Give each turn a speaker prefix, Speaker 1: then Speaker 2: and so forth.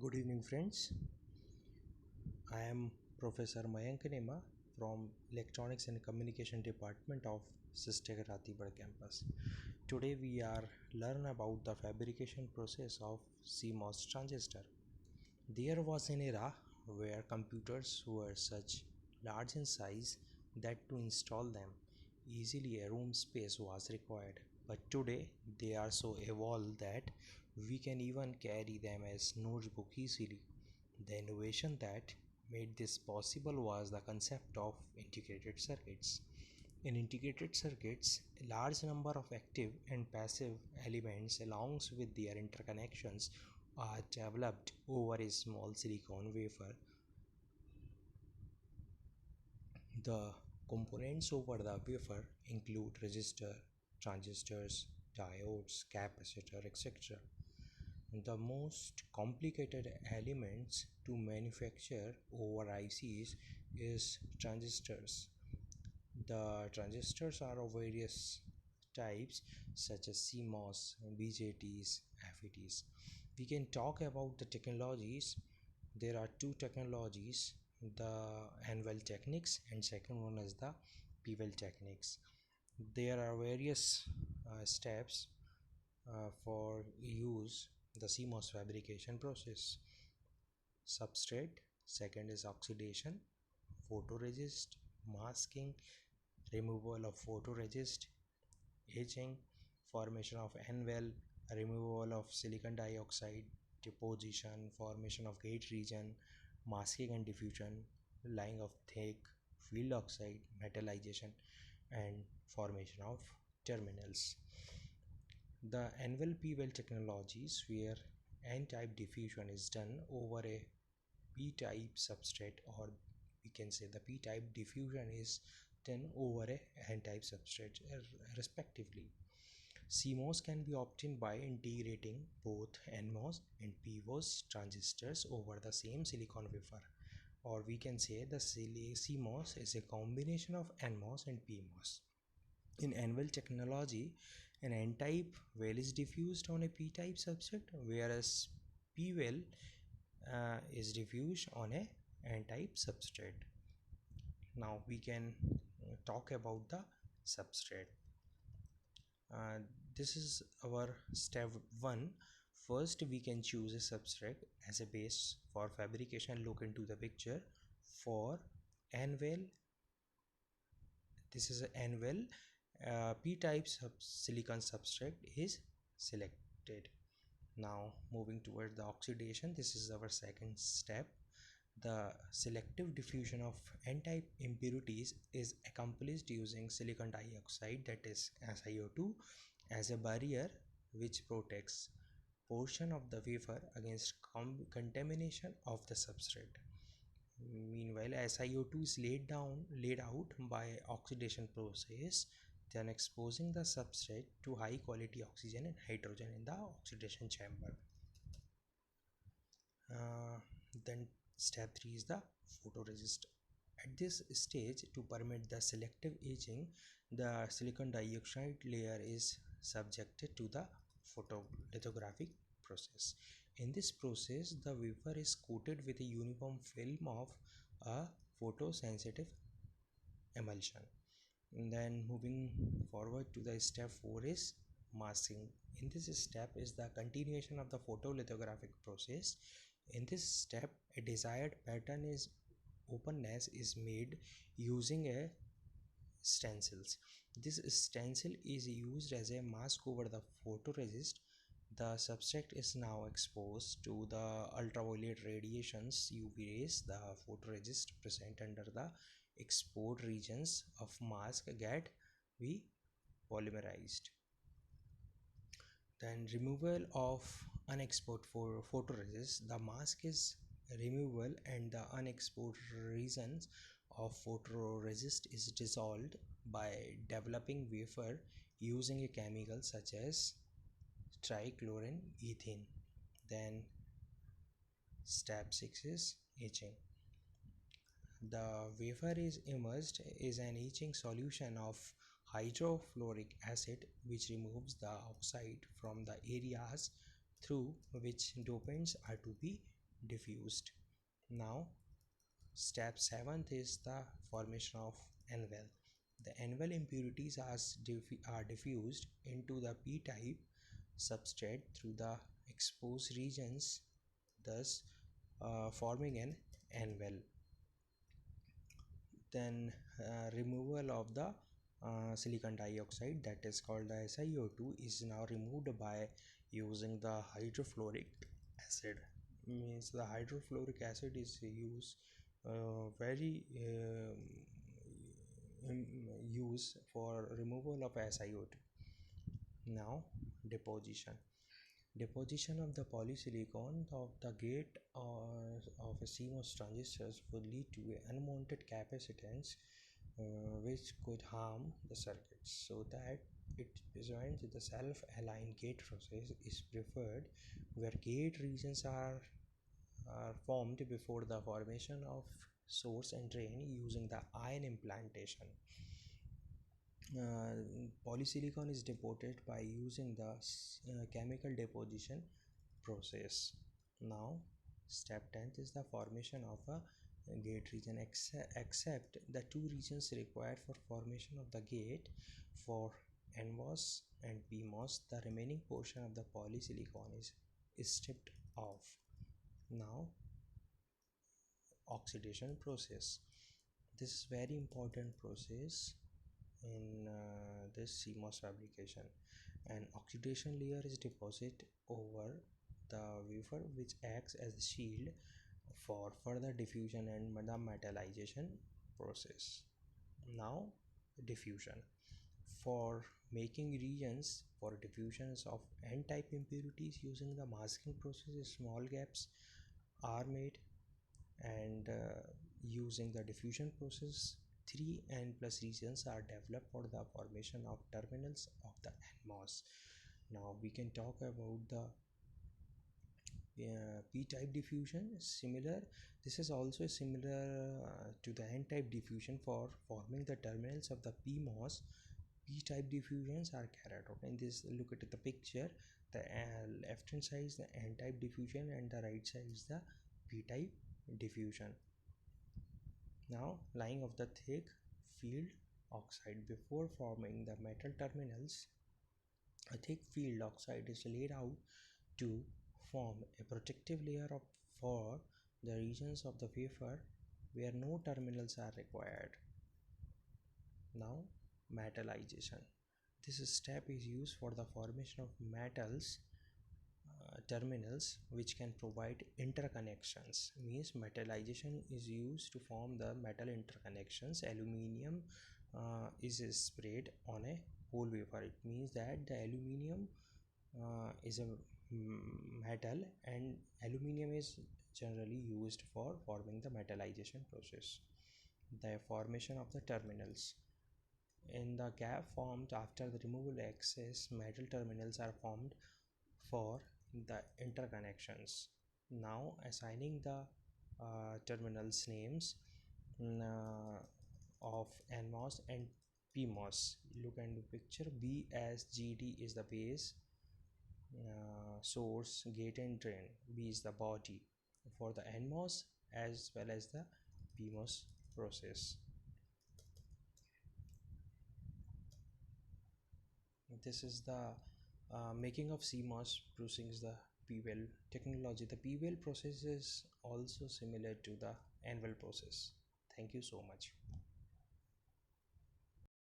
Speaker 1: Good evening, friends. I am Professor Mayank Nema from Electronics and Communication Department of Sister Ratibad campus. Today we are learn about the fabrication process of CMOS transistor. There was an era where computers were such large in size that to install them easily a room space was required. But today they are so evolved that we can even carry them as notebook easily. The innovation that made this possible was the concept of integrated circuits. In integrated circuits, a large number of active and passive elements, along with their interconnections, are developed over a small silicon wafer. The components over the wafer include resistor, transistors, diodes, capacitor, etc. The most complicated elements to manufacture over ICs is transistors. The transistors are of various types such as CMOS, BJTs, FETs. We can talk about the technologies. There are two technologies, the Anvil techniques and second one is the Pvel techniques. There are various steps for use the CMOS fabrication process. Substrate, second is oxidation, photoresist, masking, removal of photoresist, etching, formation of N-well, removal of silicon dioxide, deposition, formation of gate region, masking and diffusion, laying of thick field oxide, metallization, and formation of terminals. The N-well P-well technologies where N-type diffusion is done over a P-type substrate, or we can say the P-type diffusion is done over a N-type substrate respectively. CMOS can be obtained by integrating both NMOS and PMOS transistors over the same silicon wafer, or we can say the CMOS is a combination of NMOS and PMOS. In N-well technology, an N-type well is diffused on a P-type substrate, whereas P-well is diffused on a N-type substrate. Now we can talk about the substrate. Uh, this is our step 1. First we can choose a substrate as a base for fabrication. Look into the picture for N-well. This is an N-well. P-type silicon substrate is selected. Now moving towards the oxidation, this is our second step. The selective diffusion of N-type impurities is accomplished using silicon dioxide, that is SiO2, as a barrier which protects portion of the wafer against contamination of the substrate. Meanwhile, SiO2 is laid out by oxidation process, then exposing the substrate to high quality oxygen and hydrogen in the oxidation chamber. Then step 3 is the photoresist. At this stage, to permit the selective etching, the silicon dioxide layer is subjected to the photolithographic process. In this process, the wafer is coated with a uniform film of a photosensitive emulsion. And then moving forward to the step 4 is masking. In this step is the continuation of the photolithographic process. In this step, a desired pattern is openness is made using a stencils. This stencil is used as a mask over the photoresist. The subject is now exposed to the ultraviolet radiations UV rays. The photoresist present under the exposed regions of mask get be polymerized. Then removal of unexposed for photoresist. The mask is removal and the unexposed regions of photoresist is dissolved by developing wafer using a chemical such as trichloroethene. Then step 6 is etching. The wafer is immersed is an etching solution of hydrofluoric acid which removes the oxide from the areas through which dopants are to be diffused. Now, step 7th is the formation of anvil. The anvil impurities are diffused into the p-type substrate through the exposed regions, thus forming an anvil. Then removal of the silicon dioxide, that is called the SiO2, is now removed by using the hydrofluoric acid. Means the hydrofluoric acid is used very use for removal of SiO2. Now, deposition. Deposition of the polysilicon of the gate of a CMOS transistors would lead to unwanted capacitance which could harm the circuits. So that it presents the self-aligned gate process is preferred, where gate regions are formed before the formation of source and drain using the ion implantation. uh, Polysilicon is deposited by using the chemical deposition process. Now, step 10th is the formation of a gate region. Except the two regions required for formation of the gate for NMOS and PMOS, the remaining portion of the polysilicon is stripped off. Now, oxidation process. This is very important process in this CMOS fabrication. An oxidation layer is deposited over the wafer, which acts as a shield for further diffusion and the metallization process. Now, diffusion. For making regions for diffusions of n-type impurities using the masking process, small gaps are made, and using the diffusion process, 3n plus regions are developed for the formation of terminals of the NMOS. Now we can talk about the p-type diffusion. Similar, this is also similar to the n-type diffusion. For forming the terminals of the PMOS, p-type diffusions are carried out. In this, look at the picture. The left hand side is the n-type diffusion and the right side is the p-type diffusion. Now, laying of the thick field oxide. Before forming the metal terminals, a thick field oxide is laid out to form a protective layer for the regions of the wafer where no terminals are required. Now, metallization. This step is used for the formation of metals terminals which can provide interconnections. Means metallization is used to form the metal interconnections. Aluminium is sprayed on a whole wafer. It means that the aluminium is a metal, and aluminium is generally used for forming the metallization process. The formation of the terminals. In the gap formed after the removal excess metal terminals are formed for the interconnections. Now, assigning the terminals names of NMOS and PMOS. Look at the picture. B as GD is the base, source, gate and drain. B is the body for the NMOS as well as the PMOS process. This is the making of CMOS using the P-well technology. The P-well process is also similar to the anvil process. Thank you so much.